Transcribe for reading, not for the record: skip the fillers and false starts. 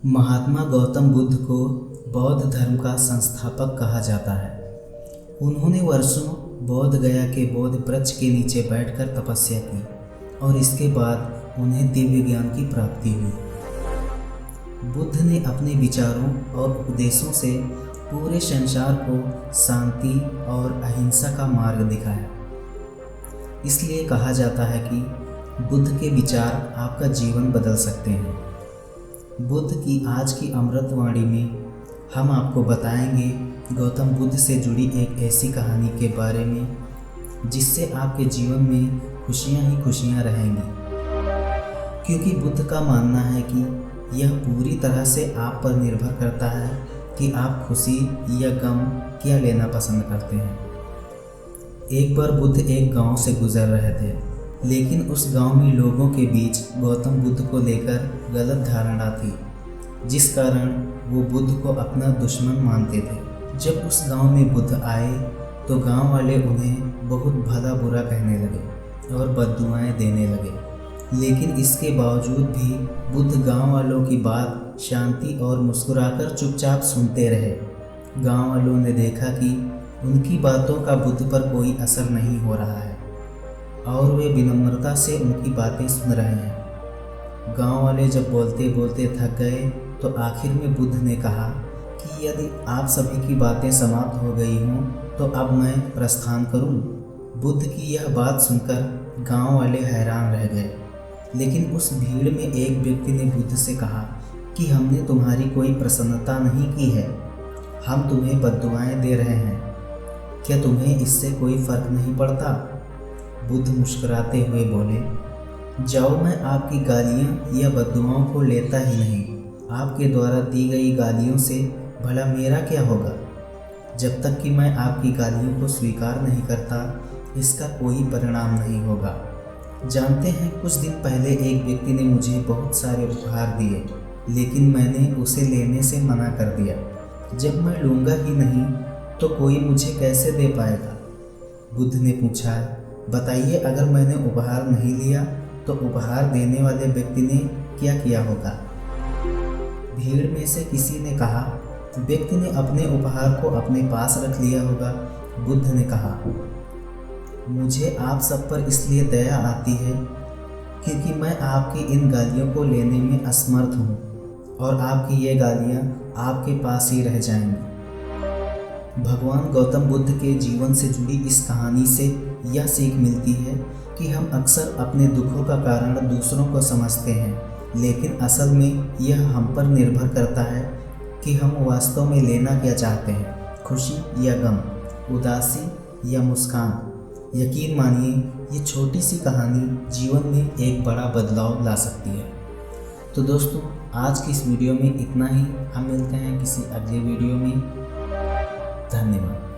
महात्मा गौतम बुद्ध को बौद्ध धर्म का संस्थापक कहा जाता है। उन्होंने वर्षों बोध गया के बोध वृक्ष के नीचे बैठकर तपस्या की और इसके बाद उन्हें दिव्य ज्ञान की प्राप्ति हुई। बुद्ध ने अपने विचारों और उपदेशों से पूरे संसार को शांति और अहिंसा का मार्ग दिखाया। इसलिए कहा जाता है कि बुद्ध के विचार आपका जीवन बदल सकते हैं। बुद्ध की आज की अमृतवाणी में हम आपको बताएंगे गौतम बुद्ध से जुड़ी एक ऐसी कहानी के बारे में जिससे आपके जीवन में खुशियां ही खुशियां रहेंगी, क्योंकि बुद्ध का मानना है कि यह पूरी तरह से आप पर निर्भर करता है कि आप खुशी या गम क्या लेना पसंद करते हैं। एक बार बुद्ध एक गांव से गुजर रहे थे, लेकिन उस गांव में लोगों के बीच गौतम बुद्ध को लेकर गलत धारणा थी, जिस कारण वो बुद्ध को अपना दुश्मन मानते थे। जब उस गांव में बुद्ध आए तो गांव वाले उन्हें बहुत भला बुरा कहने लगे और बद्दुआएं देने लगे, लेकिन इसके बावजूद भी बुद्ध गांव वालों की बात शांति और मुस्कुराकर चुपचाप सुनते रहे। गांव वालों ने देखा कि उनकी बातों का बुद्ध पर कोई असर नहीं हो रहा है और वे विनम्रता से उनकी बातें सुन रहे हैं। गांव वाले जब बोलते बोलते थक गए तो आखिर में बुद्ध ने कहा कि यदि आप सभी की बातें समाप्त हो गई हों तो अब मैं प्रस्थान करूं। बुद्ध की यह बात सुनकर गांव वाले हैरान रह गए, लेकिन उस भीड़ में एक व्यक्ति ने बुद्ध से कहा कि हमने तुम्हारी कोई प्रसन्नता नहीं की है, हम तुम्हें बद्दुआएं दे रहे हैं, क्या तुम्हें इससे कोई फर्क नहीं पड़ता? बुद्ध मुस्कुराते हुए बोले, जाओ, मैं आपकी गालियाँ या बद्दुआओं को लेता ही नहीं। आपके द्वारा दी गई गालियों से भला मेरा क्या होगा? जब तक कि मैं आपकी गालियों को स्वीकार नहीं करता, इसका कोई परिणाम नहीं होगा। जानते हैं, कुछ दिन पहले एक व्यक्ति ने मुझे बहुत सारे उपहार दिए, लेकिन मैंने उसे लेने से मना कर दिया। जब मैं लूँगा ही नहीं तो कोई मुझे कैसे दे पाएगा? बुद्ध ने पूछा, बताइए, अगर मैंने उपहार नहीं लिया तो उपहार देने वाले व्यक्ति ने क्या किया होगा? भीड़ में से किसी ने कहा, व्यक्ति ने अपने उपहार को अपने पास रख लिया होगा। बुद्ध ने कहा, मुझे आप सब पर इसलिए दया आती है क्योंकि मैं आपकी इन गालियों को लेने में असमर्थ हूँ और आपकी ये गालियाँ आपके पास ही रह जाएंगी। भगवान गौतम बुद्ध के जीवन से जुड़ी इस कहानी से यह सीख मिलती है कि हम अक्सर अपने दुखों का कारण दूसरों को समझते हैं, लेकिन असल में यह हम पर निर्भर करता है कि हम वास्तव में लेना क्या चाहते हैं, खुशी या गम, उदासी या मुस्कान। यकीन मानिए, ये छोटी सी कहानी जीवन में एक बड़ा बदलाव ला सकती है। तो दोस्तों, आज की इस वीडियो में इतना ही। हम मिलते हैं किसी अगले वीडियो में। धन्यवाद।